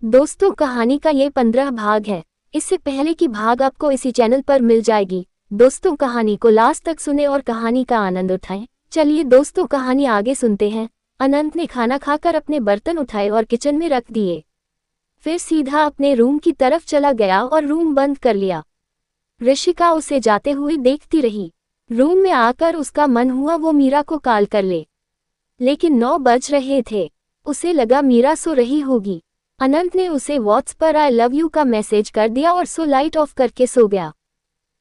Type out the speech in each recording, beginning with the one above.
दोस्तों, कहानी का ये 15 भाग है। इससे पहले की भाग आपको इसी चैनल पर मिल जाएगी। दोस्तों, कहानी को लास्ट तक सुने और कहानी का आनंद उठाएं। चलिए दोस्तों, कहानी आगे सुनते हैं। अनंत ने खाना खाकर अपने बर्तन उठाए और किचन में रख दिए। फिर सीधा अपने रूम की तरफ चला गया और रूम बंद कर लिया। ऋषिका उसे जाते हुए देखती रही। रूम में आकर उसका मन हुआ वो मीरा को कॉल कर ले, लेकिन 9 बज रहे थे। उसे लगा मीरा सो रही होगी। अनंत ने उसे व्हाट्सएप पर आई लव यू का मैसेज कर दिया और सो लाइट ऑफ करके सो गया।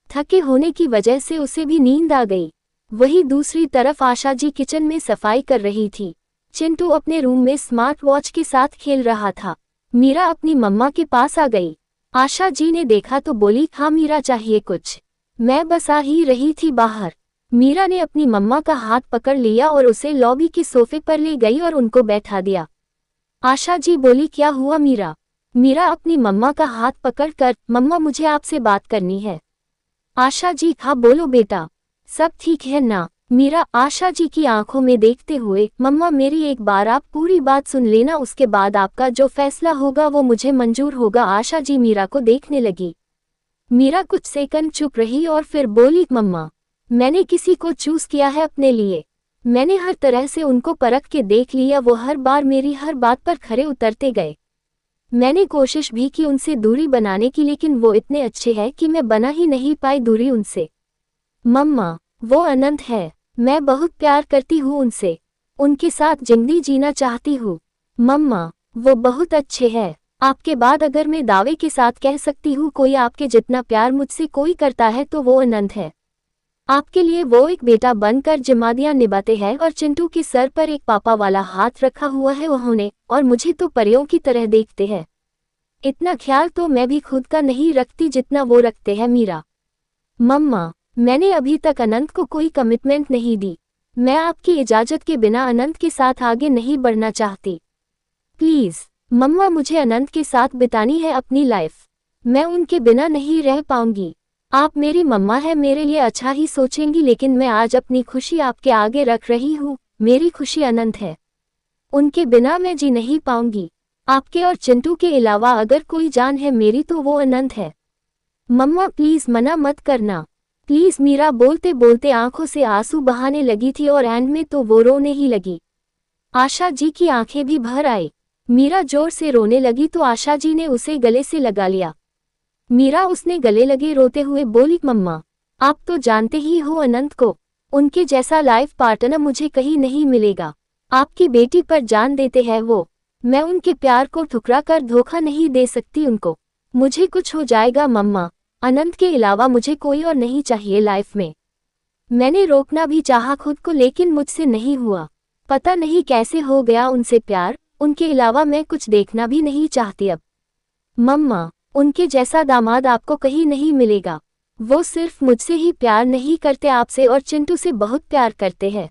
थके होने की वजह से उसे भी नींद आ गई। वहीं दूसरी तरफ आशा जी किचन में सफाई कर रही थी। चिंटू अपने रूम में स्मार्ट वॉच के साथ खेल रहा था। मीरा अपनी मम्मा के पास आ गई। आशा जी ने देखा तो बोली, हाँ मीरा, चाहिए कुछ? मैं बस आ ही रही थी बाहर। मीरा ने अपनी मम्मा का हाथ पकड़ लिया और उसे लॉबी के सोफे पर ले गई और उनको बैठा दिया। आशा जी बोली, क्या हुआ मीरा? मीरा अपनी मम्मा का हाथ पकड़कर, मम्मा मुझे आपसे बात करनी है। आशा जी, हाँ बोलो बेटा, सब ठीक है ना? मीरा आशा जी की आंखों में देखते हुए, मम्मा मेरी एक बार आप पूरी बात सुन लेना, उसके बाद आपका जो फैसला होगा वो मुझे मंजूर होगा। आशा जी मीरा को देखने लगी। मीरा कुछ सेकंड चुप रही और फिर बोली, मम्मा मैंने किसी को चूज किया है अपने लिए। मैंने हर तरह से उनको परख के देख लिया, वो हर बार मेरी हर बात पर खरे उतरते गए। मैंने कोशिश भी की उनसे दूरी बनाने की, लेकिन वो इतने अच्छे हैं कि मैं बना ही नहीं पाई दूरी उनसे। मम्मा वो अनंत है, मैं बहुत प्यार करती हूँ उनसे, उनके साथ जिंदगी जीना चाहती हूँ। मम्मा वो बहुत अच्छे हैं। आपके बाद अगर मैं दावे के साथ कह सकती हूँ कोई आपके जितना प्यार मुझसे कोई करता है तो वो अनंत है। आपके लिए वो एक बेटा बनकर जिम्मेदारियां निभाते हैं और चिंटू के सर पर एक पापा वाला हाथ रखा हुआ है उन्होंने, और मुझे तो परियों की तरह देखते हैं। इतना ख्याल तो मैं भी खुद का नहीं रखती जितना वो रखते हैं। मीरा मम्मा मैंने अभी तक अनंत को कोई कमिटमेंट नहीं दी। मैं आपकी इजाजत के बिना अनंत के साथ आगे नहीं बढ़ना चाहती। प्लीज मम्मा, मुझे अनंत के साथ बितानी है अपनी लाइफ। मैं उनके बिना नहीं रह पाऊंगी। आप मेरी मम्मा है, मेरे लिए अच्छा ही सोचेंगी, लेकिन मैं आज अपनी खुशी आपके आगे रख रही हूँ। मेरी खुशी अनंत है, उनके बिना मैं जी नहीं पाऊंगी। आपके और चिंटू के अलावा अगर कोई जान है मेरी तो वो अनंत है। मम्मा प्लीज मना मत करना, प्लीज। मीरा बोलते बोलते आंखों से आंसू बहाने लगी थी और एंड में तो वो रोने ही लगी। आशा जी की आंखें भी भर आई। मीरा जोर से रोने लगी तो आशा जी ने उसे गले से लगा लिया। मीरा उसने गले लगे रोते हुए बोली, मम्मा आप तो जानते ही हो अनंत को, उनके जैसा लाइफ पार्टनर मुझे कहीं नहीं मिलेगा। आपकी बेटी पर जान देते हैं वो, मैं उनके प्यार को ठुकरा कर धोखा नहीं दे सकती उनको। मुझे कुछ हो जाएगा मम्मा, अनंत के अलावा मुझे कोई और नहीं चाहिए लाइफ में। मैंने रोकना भी चाहा खुद को, लेकिन मुझसे नहीं हुआ। पता नहीं कैसे हो गया उनसे प्यार, उनके अलावा मैं कुछ देखना भी नहीं चाहती अब। मम्मा उनके जैसा दामाद आपको कहीं नहीं मिलेगा। वो सिर्फ मुझसे ही प्यार नहीं करते, आपसे और चिंटू से बहुत प्यार करते हैं।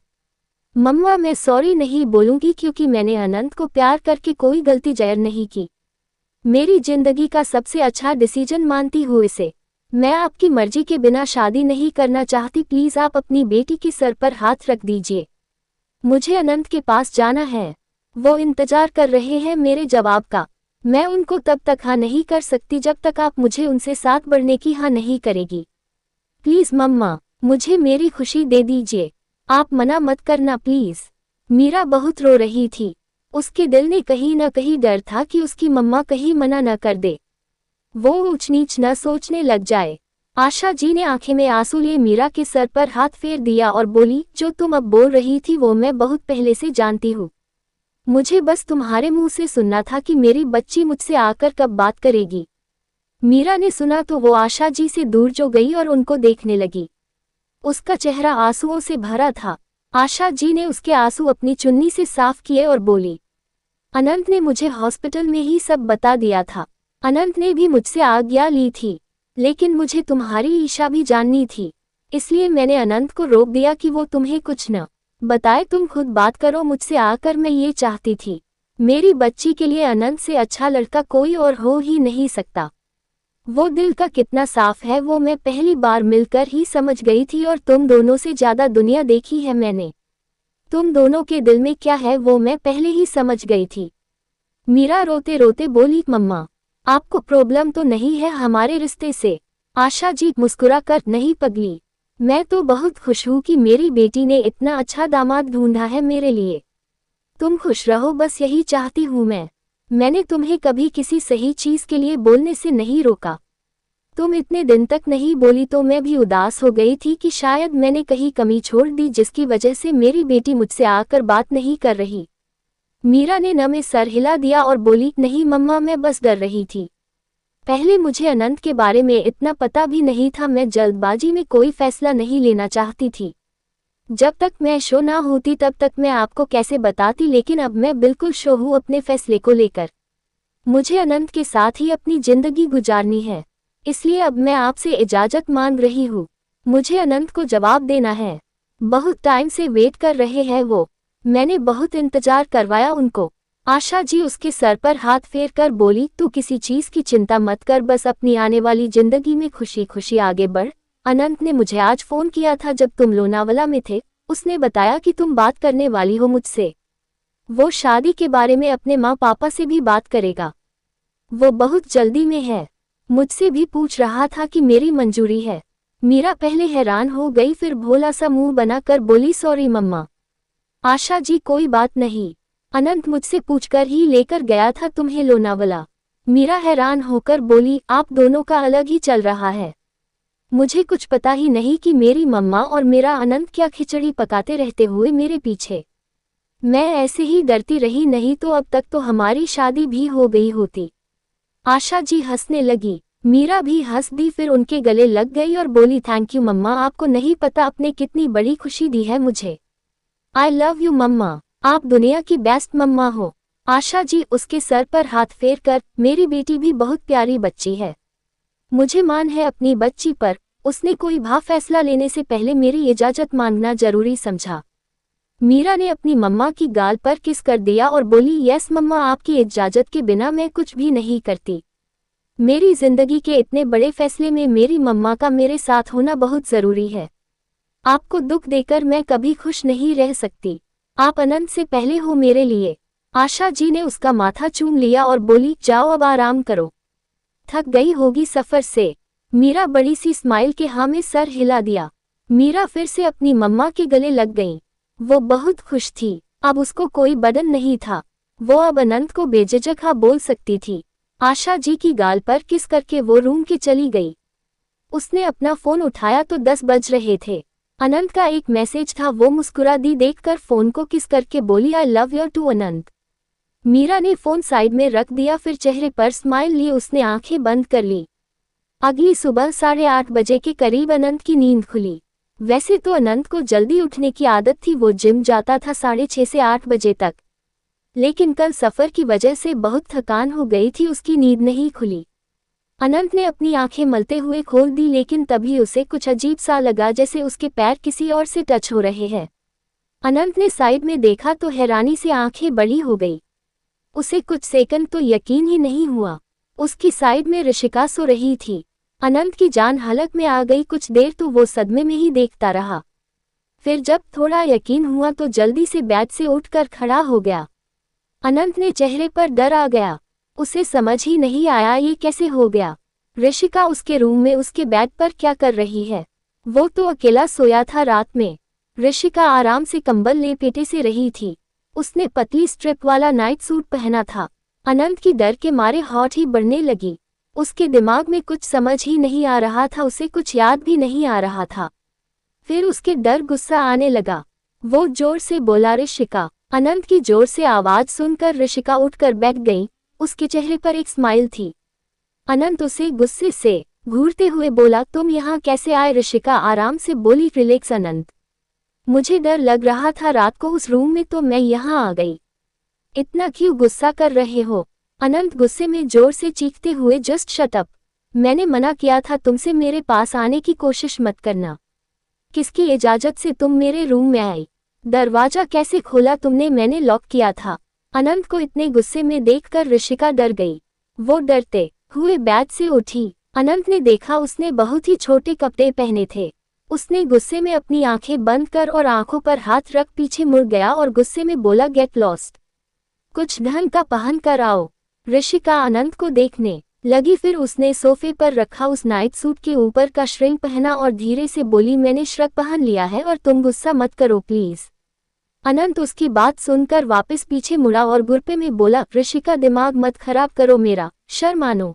मम्मा मैं सॉरी नहीं बोलूंगी, क्योंकि मैंने अनंत को प्यार करके कोई गलती जहर नहीं की। मेरी जिंदगी का सबसे अच्छा डिसीजन मानती हूँ इसे। मैं आपकी मर्जी के बिना शादी नहीं करना चाहती। प्लीज आप अपनी बेटी के सर पर हाथ रख दीजिए। मुझे अनंत के पास जाना है, वो इंतजार कर रहे हैं मेरे जवाब का। मैं उनको तब तक हाँ नहीं कर सकती जब तक आप मुझे उनसे साथ बढ़ने की हाँ नहीं करेगी। प्लीज मम्मा मुझे मेरी खुशी दे दीजिए, आप मना मत करना प्लीज। मीरा बहुत रो रही थी। उसके दिल में कहीं न कहीं डर था कि उसकी मम्मा कहीं मना न कर दे, वो ऊंच नीच न सोचने लग जाए। आशा जी ने आंखें में आंसू लिए मीरा के सर पर हाथ फेर दिया और बोली, जो तुम अब बोल रही थी वो मैं बहुत पहले से जानती हूँ। मुझे बस तुम्हारे मुंह से सुनना था कि मेरी बच्ची मुझसे आकर कब बात करेगी। मीरा ने सुना तो वो आशा जी से दूर जो गई और उनको देखने लगी। उसका चेहरा आंसुओं से भरा था। आशा जी ने उसके आंसू अपनी चुन्नी से साफ किए और बोली, अनंत ने मुझे हॉस्पिटल में ही सब बता दिया था। अनंत ने भी मुझसे आज्ञा ली थी, लेकिन मुझे तुम्हारी ईशा भी जाननी थी, इसलिए मैंने अनंत को रोक दिया कि वो तुम्हें कुछ न बताए, तुम खुद बात करो मुझसे आकर। मैं ये चाहती थी मेरी बच्ची के लिए अनंत से अच्छा लड़का कोई और हो ही नहीं सकता। वो दिल का कितना साफ है वो मैं पहली बार मिलकर ही समझ गई थी, और तुम दोनों से ज्यादा दुनिया देखी है मैंने। तुम दोनों के दिल में क्या है वो मैं पहले ही समझ गई थी। मीरा रोते रोते बोली, मम्मा आपको प्रॉब्लम तो नहीं है हमारे रिश्ते से? आशा जी मुस्कुरा कर, नहीं पगली, मैं तो बहुत खुश हूँ कि मेरी बेटी ने इतना अच्छा दामाद ढूंढा है मेरे लिए। तुम खुश रहो, बस यही चाहती हूँ मैंने तुम्हें कभी किसी सही चीज के लिए बोलने से नहीं रोका। तुम इतने दिन तक नहीं बोली तो मैं भी उदास हो गई थी कि शायद मैंने कहीं कमी छोड़ दी जिसकी वजह से मेरी बेटी मुझसे आकर बात नहीं कर रही। मीरा ने न में सर हिला दिया और बोली, नहीं मम्मा, मैं बस डर रही थी। पहले मुझे अनंत के बारे में इतना पता भी नहीं था, मैं जल्दबाजी में कोई फैसला नहीं लेना चाहती थी। जब तक मैं शो ना होती तब तक मैं आपको कैसे बताती, लेकिन अब मैं बिल्कुल शो हूँ अपने फैसले को लेकर। मुझे अनंत के साथ ही अपनी जिंदगी गुजारनी है, इसलिए अब मैं आपसे इजाजत मांग रही हूँ। मुझे अनंत को जवाब देना है। बहुत टाइम से वेट कर रहे हैं वो, मैंने बहुत इंतजार करवाया उनको। आशा जी उसके सर पर हाथ फेर कर बोली, तू किसी चीज की चिंता मत कर, बस अपनी आने वाली जिंदगी में खुशी खुशी आगे बढ़। अनंत ने मुझे आज फोन किया था जब तुम लोनावला में थे, उसने बताया कि तुम बात करने वाली हो मुझसे। वो शादी के बारे में अपने माँ पापा से भी बात करेगा, वो बहुत जल्दी में है। मुझसे भी पूछ रहा था कि मेरी मंजूरी है। मीरा पहले हैरान हो गई, फिर भोला सा मुंह बनाकर बोली, सॉरी मम्मा। आशा जी कोई बात नहीं, अनंत मुझसे पूछकर ही लेकर गया था तुम्हें लोनावला। मीरा हैरान होकर बोली, आप दोनों का अलग ही चल रहा है। मुझे कुछ पता ही नहीं कि मेरी मम्मा और मेरा अनंत क्या खिचड़ी पकाते रहते हुए मेरे पीछे। मैं ऐसे ही डरती रही, नहीं तो अब तक तो हमारी शादी भी हो गई होती। आशा जी हंसने लगी, मीरा भी हंस दी, फिर उनके गले लग गई और बोली, थैंक यू मम्मा, आपको नहीं पता आपने कितनी बड़ी खुशी दी है मुझे। आई लव यू मम्मा, आप दुनिया की बेस्ट मम्मा हो। आशा जी उसके सर पर हाथ फेर कर, मेरी बेटी भी बहुत प्यारी बच्ची है, मुझे मान है अपनी बच्ची पर। उसने कोई भी फैसला लेने से पहले मेरी इजाजत मांगना जरूरी समझा। मीरा ने अपनी मम्मा की गाल पर किस कर दिया और बोली, यस मम्मा, आपकी इजाजत के बिना मैं कुछ भी नहीं करती। मेरी जिंदगी के इतने बड़े फैसले में मेरी मम्मा का मेरे साथ होना बहुत जरूरी है। आपको दुख देकर मैं कभी खुश नहीं रह सकती। आप अनंत से पहले हो मेरे लिए। आशा जी ने उसका माथा चूम लिया और बोली, जाओ अब आराम करो, थक गई होगी सफर से। मीरा बड़ी सी स्माइल के हाँ में सर हिला दिया। मीरा फिर से अपनी मम्मा के गले लग गई। वो बहुत खुश थी, अब उसको कोई बर्डन नहीं था, वो अब अनंत को बेझिझक हाँ बोल सकती थी। आशा जी की गाल पर किस करके वो रूम के चली गई। उसने अपना फोन उठाया तो 10 बज रहे थे। अनंत का एक मैसेज था, वो मुस्कुरा दी देखकर फोन को किस करके बोली, आई लव यू टू अनंत। मीरा ने फोन साइड में रख दिया, फिर चेहरे पर स्माइल लिए उसने आंखें बंद कर ली। अगली सुबह 8:30 बजे के करीब अनंत की नींद खुली। वैसे तो अनंत को जल्दी उठने की आदत थी, वो जिम जाता था 6:30 से 8 बजे तक, लेकिन कल सफर की वजह से बहुत थकान हो गई थी, उसकी नींद नहीं खुली। अनंत ने अपनी आंखें मलते हुए खोल दी, लेकिन तभी उसे कुछ अजीब सा लगा, जैसे उसके पैर किसी और से टच हो रहे हैं। अनंत ने साइड में देखा तो हैरानी से आंखें बड़ी हो गई। उसे कुछ सेकंड तो यकीन ही नहीं हुआ, उसकी साइड में ऋषिका सो रही थी। अनंत की जान हलक में आ गई। कुछ देर तो वो सदमे में ही देखता रहा, फिर जब थोड़ा यकीन हुआ तो जल्दी से बेड से उठकर खड़ा हो गया। अनंत ने चेहरे पर डर आ गया, उसे समझ ही नहीं आया ये कैसे हो गया। ऋषिका उसके रूम में उसके बेड पर क्या कर रही है? वो तो अकेला सोया था रात में। ऋषिका आराम से कंबल लेपेटे से रही थी। उसने पतली स्ट्रिप वाला नाइट सूट पहना था। अनंत की डर के मारे हॉट ही बढ़ने लगी। उसके दिमाग में कुछ समझ ही नहीं आ रहा था, उसे कुछ याद भी नहीं आ रहा था। फिर उसके डर गुस्सा आने लगा। वो जोर से बोला, ऋषिका। अनंत की जोर से आवाज सुनकर ऋषिका उठकर बैठ गई। उसके चेहरे पर एक स्माइल थी। अनंत उसे गुस्से से घूरते हुए बोला, तुम यहाँ कैसे आए? ऋषिका आराम से बोली, रिलैक्स अनंत, मुझे डर लग रहा था रात को उस रूम में तो मैं यहाँ आ गई। इतना क्यों गुस्सा कर रहे हो? अनंत गुस्से में जोर से चीखते हुए, जस्ट शट अप, मैंने मना किया था तुमसे मेरे पास आने की कोशिश मत करना। किसकी इजाजत से तुम मेरे रूम में आई? दरवाजा कैसे खोला तुमने? मैंने लॉक किया था। अनंत को इतने गुस्से में देखकर ऋषिका डर गई। वो डरते हुए बेड से उठी। अनंत ने देखा उसने बहुत ही छोटे कपड़े पहने थे। उसने गुस्से में अपनी आंखें बंद कर और आंखों पर हाथ रख पीछे मुड़ गया और गुस्से में बोला, गेट लॉस्ट। कुछ ढंग का पहन कर आओ। ऋषिका अनंत को देखने लगी, फिर उसने सोफे पर रखा उस नाइट सूट के ऊपर का श्रिंक पहना और धीरे से बोली, मैंने श्रग पहन लिया है और तुम गुस्सा मत करो प्लीज। अनंत उसकी बात सुनकर वापस पीछे मुड़ा और गुस्से में बोला, ऋषिका दिमाग मत खराब करो मेरा, शर्म मानो।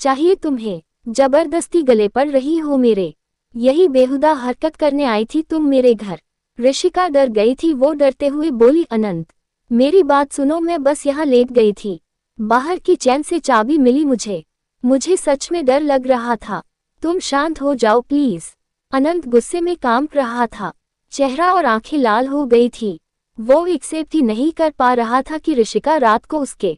चाहिए तुम्हें? जबरदस्ती गले पड़ रही हो मेरे? यही बेहुदा हरकत करने आई थी तुम मेरे घर? ऋषिका डर गई थी, वो डरते हुए बोली, अनंत मेरी बात सुनो, मैं बस यहाँ लेट गई थी, बाहर की चैन से चाबी मिली मुझे सच में डर लग रहा था, तुम शांत हो जाओ प्लीज। अनंत गुस्से में कांप रहा था, चेहरा और आंखें लाल हो गई थी। वो एक्सेप्ट ही नहीं कर पा रहा था कि ऋषिका रात को उसके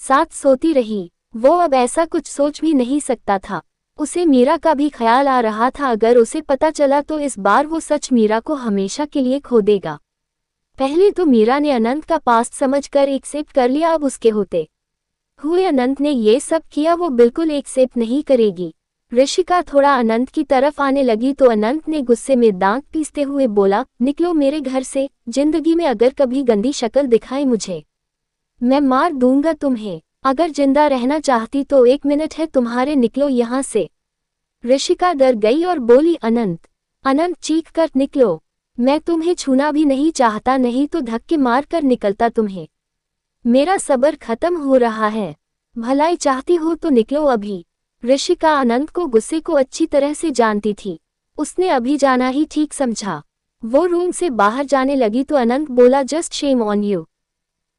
साथ सोती रही। वो अब ऐसा कुछ सोच भी नहीं सकता था। उसे मीरा का भी ख्याल आ रहा था, अगर उसे पता चला तो इस बार वो सच मीरा को हमेशा के लिए खो देगा। पहले तो मीरा ने अनंत का पास्ट समझकर एक्सेप्ट कर लिया, अब उसके होते हुए अनंत ने ये सब किया, वो बिल्कुल एक्सेप्ट नहीं करेगी। ऋषिका थोड़ा अनंत की तरफ आने लगी तो अनंत ने गुस्से में दांत पीसते हुए बोला, निकलो मेरे घर से, जिंदगी में अगर कभी गंदी शक्ल दिखाई मुझे, मैं मार दूंगा तुम्हें। अगर जिंदा रहना चाहती तो 1 मिनट है तुम्हारे, निकलो यहाँ से। ऋषिका डर गई और बोली, अनंत चीख कर निकलो, मैं तुम्हें छूना भी नहीं चाहता, नहीं तो धक्के मार कर निकलता तुम्हें। मेरा सब्र खत्म हो रहा है, भलाई चाहती हो तो निकलो अभी। ऋषिका अनंत को गुस्से को अच्छी तरह से जानती थी, उसने अभी जाना ही ठीक समझा। वो रूम से बाहर जाने लगी तो अनंत बोला, जस्ट शेम ऑन यू,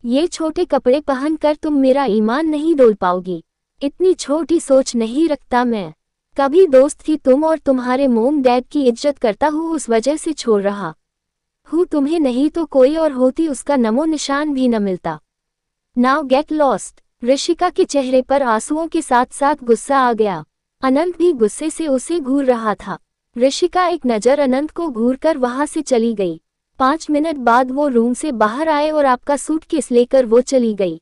ये छोटे कपड़े पहनकर तुम मेरा ईमान नहीं डोल पाओगी, इतनी छोटी सोच नहीं रखता मैं। कभी दोस्त थी तुम और तुम्हारे मोम डैड की इज्जत करता हूँ, उस वजह से छोड़ रहा हूँ तुम्हें, नहीं तो कोई और होती उसका नमो निशान भी न मिलता। Now get lost. ऋषिका के चेहरे पर आंसुओं के साथ साथ गुस्सा आ गया। अनंत भी गुस्से से उसे घूर रहा था। ऋषिका एक नज़र अनंत को घूरकर वहां से चली गई। 5 मिनट बाद वो रूम से बाहर आए और आपका सूटकेस लेकर वो चली गई।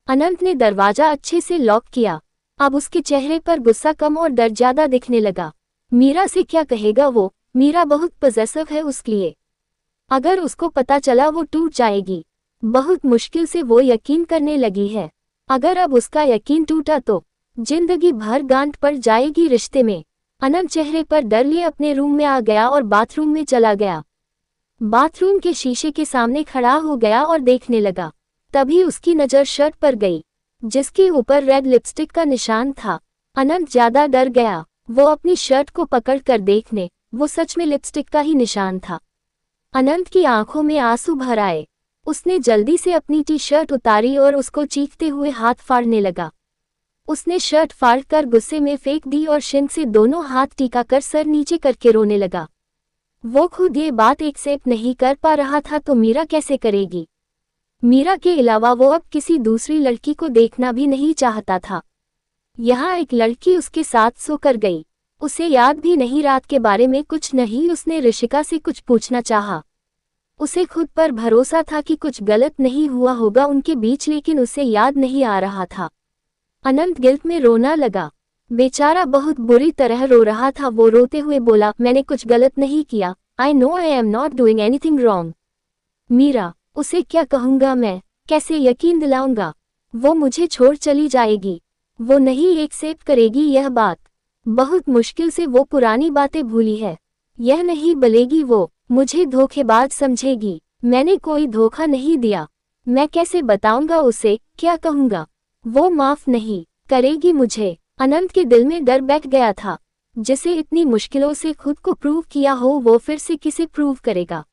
अनंत ने दरवाजा अच्छे से लॉक किया। अब उसके चेहरे पर गुस्सा कम और डर ज्यादा दिखने लगा। मीरा से क्या कहेगा वो? मीरा बहुत पॉसेसिव है उसके लिए, अगर उसको पता चला वो टूट जाएगी। बहुत मुश्किल से वो यकीन करने लगी है, अगर अब उसका यकीन टूटा तो जिंदगी भर गांठ पड़ जाएगी रिश्ते में। अनंत चेहरे पर डर लिए अपने रूम में आ गया और बाथरूम में चला गया। बाथरूम के शीशे के सामने खड़ा हो गया और देखने लगा। तभी उसकी नज़र शर्ट पर गई जिसके ऊपर रेड लिपस्टिक का निशान था। अनंत ज्यादा डर गया। वो अपनी शर्ट को पकड़कर देखने, वो सच में लिपस्टिक का ही निशान था। अनंत की आंखों में आंसू भर आए। उसने जल्दी से अपनी टी शर्ट उतारी और उसको चीखते हुए हाथ फाड़ने लगा। उसने शर्ट फाड़कर गुस्से में फेंक दी और शिन से दोनों हाथ टीकाकर सर नीचे करके रोने लगा। वो खुद ये बात एक्सेप्ट नहीं कर पा रहा था तो मीरा कैसे करेगी। मीरा के अलावा वो अब किसी दूसरी लड़की को देखना भी नहीं चाहता था। यहाँ एक लड़की उसके साथ सोकर गई। उसे याद भी नहीं रात के बारे में कुछ नहीं। उसने ऋषिका से कुछ पूछना चाहा। उसे खुद पर भरोसा था कि कुछ गलत नहीं हुआ होगा उनके बीच, लेकिन उसे याद नहीं आ रहा था। अनंत गिल्ट में रोना लगा। बेचारा बहुत बुरी तरह रो रहा था। वो रोते हुए बोला, मैंने कुछ गलत नहीं किया। I know I am not doing anything wrong. Meera, उसे क्या कहूँगा मैं, कैसे यकीन दिलाऊंगा? वो मुझे छोड़ चली जाएगी। वो नहीं एक्सेप्ट करेगी यह बात। बहुत मुश्किल से वो पुरानी बातें भूली है। यह नहीं बलेगी, वो मुझे धोखेबाज समझेगी। मैंने कोई धोखा नहीं दिया। मैं कैसे बताऊंगा उसे, क्या कहूँगा? वो माफ नहीं करेगी मुझे। अनंत के दिल में डर बैठ गया था। जिसे इतनी मुश्किलों से खुद को प्रूव किया हो वो फिर से किसे प्रूव करेगा,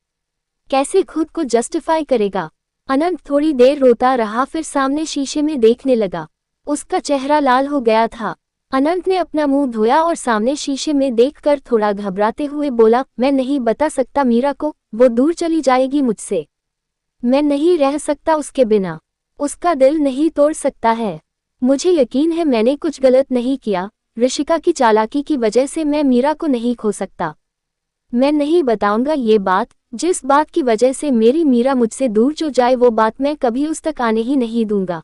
कैसे खुद को जस्टिफाई करेगा? अनंत थोड़ी देर रोता रहा, फिर सामने शीशे में देखने लगा। उसका चेहरा लाल हो गया था। अनंत ने अपना मुंह धोया और सामने शीशे में देखकर थोड़ा घबराते हुए बोला, मैं नहीं बता सकता मीरा को, वो दूर चली जाएगी मुझसे। मैं नहीं रह सकता उसके बिना। उसका दिल नहीं तोड़ सकता है। मुझे यकीन है मैंने कुछ गलत नहीं किया। ऋषिका की चालाकी की वजह से मैं मीरा को नहीं खो सकता। मैं नहीं बताऊंगा ये बात। जिस बात की वजह से मेरी मीरा मुझसे दूर जो जाए वो बात मैं कभी उस तक आने ही नहीं दूंगा।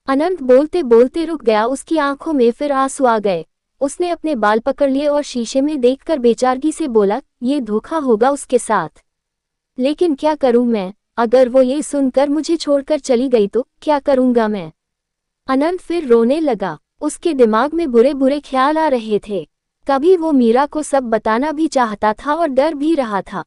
अनंत बोलते बोलते रुक गया। उसकी आंखों में फिर आंसू आ गए। उसने अपने बाल पकड़ लिए और शीशे में देखकर बेचारगी से बोला, ये धोखा होगा उसके साथ। लेकिन क्या करूं मैं? अगर वो ये सुनकर मुझे छोड़कर चली गई तो क्या करूंगा मैं। अनंत फिर रोने लगा। उसके दिमाग में बुरे बुरे ख्याल आ रहे थे। कभी वो मीरा को सब बताना भी चाहता था और डर भी रहा था।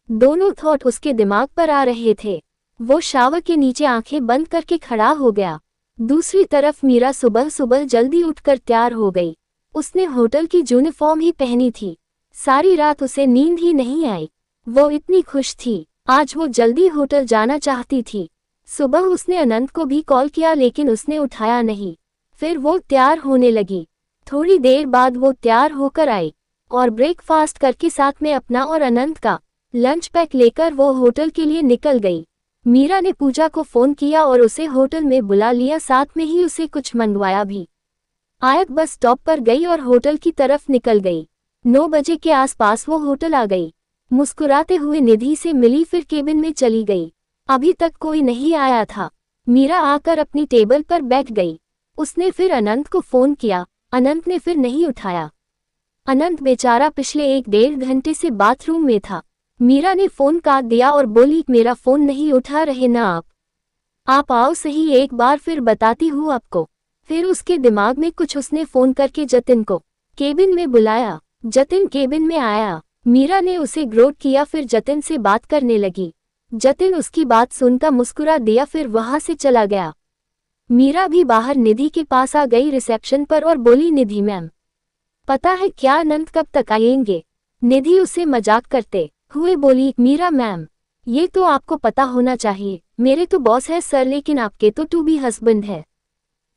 दोनों थॉट उसके दिमाग पर आ रहे थे। वो शावर के नीचे आंखें बंद करके खड़ा हो गया। दूसरी तरफ मीरा सुबह सुबह जल्दी उठकर तैयार हो गई। उसने होटल की यूनिफॉर्म ही पहनी थी। सारी रात उसे नींद ही नहीं आई। वो इतनी खुश थी। आज वो जल्दी होटल जाना चाहती थी। सुबह उसने अनंत को भी कॉल किया लेकिन उसने उठाया नहीं। फिर वो तैयार होने लगी। थोड़ी देर बाद वो तैयार होकर आई और ब्रेकफास्ट करके साथ में अपना और अनंत का लंच पैक लेकर वो होटल के लिए निकल गई। मीरा ने पूजा को फोन किया और उसे होटल में बुला लिया, साथ में ही उसे कुछ मंगवाया भी। आयत बस स्टॉप पर गई और होटल की तरफ निकल गई। 9 बजे के आसपास वो होटल आ गई। मुस्कुराते हुए निधि से मिली, फिर केबिन में चली गई। अभी तक कोई नहीं आया था। मीरा आकर अपनी टेबल पर बैठ गई। उसने फिर अनंत को फोन किया। अनंत ने फिर नहीं उठाया। अनंत बेचारा पिछले 1-1.5 घंटे से बाथरूम में था। मीरा ने फोन काट दिया और बोली, मेरा फोन नहीं उठा रहे ना आप आओ सही, एक बार फिर बताती हूँ आपको। फिर उसके दिमाग में कुछ, उसने फोन करके जतिन को केबिन में बुलाया। जतिन केबिन में आया। मीरा ने उसे ग्रोथ किया, फिर जतिन से बात करने लगी। जतिन उसकी बात सुनकर मुस्कुरा दिया, फिर वहां से चला गया। मीरा भी बाहर निधि के पास आ गई रिसेप्शन पर और बोली, निधि मैम, पता है क्या अनंत कब तक आएंगे? निधि उसे मजाक करते हुए बोली, मीरा मैम, ये तो आपको पता होना चाहिए। मेरे तो बॉस है सर, लेकिन आपके तो टू बी हस्बैंड है।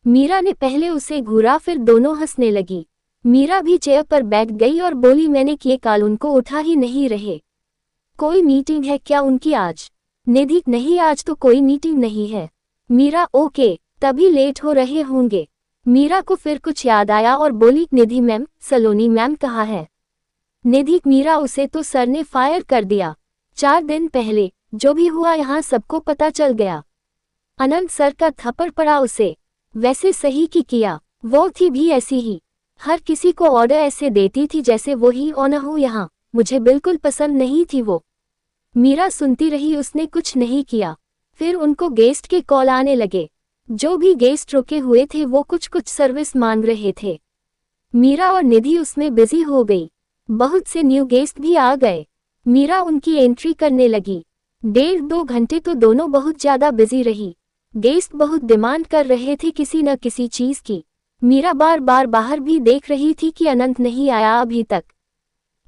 मीरा ने पहले उसे घूरा, फिर दोनों हंसने लगी। मीरा भी चेयर पर बैठ गई और बोली, मैंने किए कॉल उनको उठा ही नहीं रहे। कोई मीटिंग है क्या उनकी आज? निधि, नहीं आज तो कोई मीटिंग नहीं है। मीरा, ओके, तभी लेट हो रहे होंगे। मीरा को फिर कुछ याद आया और बोली, निधि मैम, सलोनी मैम कहाँ है? निधि, मीरा, उसे तो सर ने फायर कर दिया 4 दिन पहले। जो भी हुआ यहाँ सबको पता चल गया। अनंत सर का थप्पड़ पड़ा उसे। वैसे सही की किया, वो थी भी ऐसी ही। हर किसी को ऑर्डर ऐसे देती थी जैसे वो ही ऑनर हो यहाँ। मुझे बिल्कुल पसंद नहीं थी वो। मीरा सुनती रही, उसने कुछ नहीं किया। फिर उनको गेस्ट के कॉल आने लगे। जो भी गेस्ट रुके हुए थे वो कुछ कुछ सर्विस मांग रहे थे। मीरा और निधि उसमें बिजी हो गई। बहुत से न्यू गेस्ट भी आ गए। मीरा उनकी एंट्री करने लगी। 1.5-2 घंटे तो दोनों बहुत ज्यादा बिजी रही। गेस्ट बहुत डिमांड कर रहे थे किसी न किसी चीज की। मीरा बार बार बाहर भी देख रही थी कि अनंत नहीं आया अभी तक।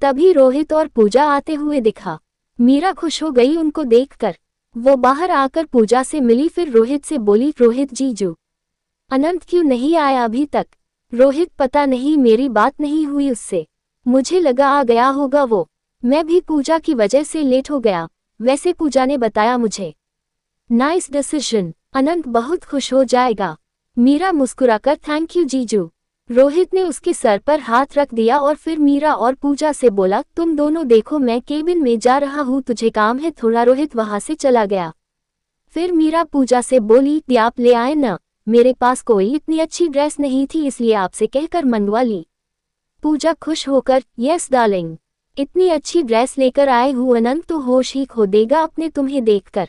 तभी रोहित और पूजा आते हुए दिखा। मीरा खुश हो गई उनको देखकर। वो बाहर आकर पूजा से मिली, फिर रोहित से बोली, रोहित जीजू, अनंत क्यों नहीं आया अभी तक? रोहित, पता नहीं, मेरी बात नहीं हुई उससे। मुझे लगा आ गया होगा वो। मैं भी पूजा की वजह से लेट हो गया। वैसे पूजा ने बताया मुझे। नाइस डिसीजन, अनंत बहुत खुश हो जाएगा। मीरा मुस्कुराकर, थैंक यू जीजू। रोहित ने उसके सर पर हाथ रख दिया और फिर मीरा और पूजा से बोला, तुम दोनों देखो, मैं केबिन में जा रहा हूँ, तुझे काम है थोड़ा। रोहित वहां से चला गया। फिर मीरा पूजा से बोली, आप ले आए ना, मेरे पास कोई इतनी अच्छी ड्रेस नहीं थी इसलिए आपसे कहकर मंगवा ली। पूजा खुश होकर, यस डार्लिंग, इतनी अच्छी ड्रेस लेकर आए हूँ, अनंत तो होश ही खो देगा अपने तुम्हें देखकर।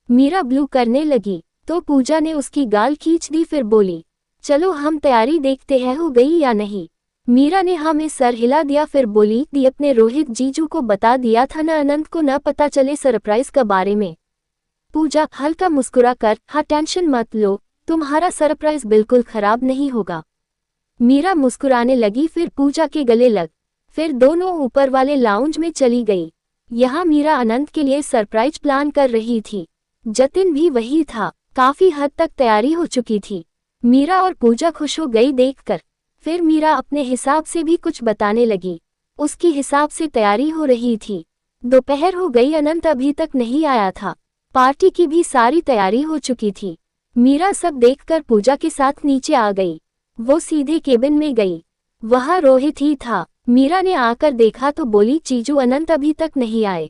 मीरा ब्लू करने लगी तो पूजा ने उसकी गाल खींच दी, फिर बोली, चलो हम तैयारी देखते हैं हो गई या नहीं। मीरा ने हाँ में सर हिला दिया, फिर बोली, दी अपने रोहित जीजू को बता दिया था ना, अनंत को न पता चले सरप्राइज के बारे में। पूजा हल्का मुस्कुरा कर, हाँ टेंशन मत लो, तुम्हारा सरप्राइज बिल्कुल खराब नहीं होगा। मीरा मुस्कुराने लगी, फिर पूजा के गले लग। फिर दोनों ऊपर वाले लाउंज में चली गई। यहाँ मीरा अनंत के लिए सरप्राइज प्लान कर रही थी। जतिन भी वही था। काफी हद तक तैयारी हो चुकी थी। मीरा और पूजा खुश हो गई देखकर। फिर मीरा अपने हिसाब से भी कुछ बताने लगी। उसकी हिसाब से तैयारी हो रही थी। दोपहर हो गई, अनंत अभी तक नहीं आया था। पार्टी की भी सारी तैयारी हो चुकी थी। मीरा सब देखकर पूजा के साथ नीचे आ गई। वो सीधे केबिन में गई। वहाँ रोहित ही था। मीरा ने आकर देखा तो बोली, जीजू अनंत अभी तक नहीं आए।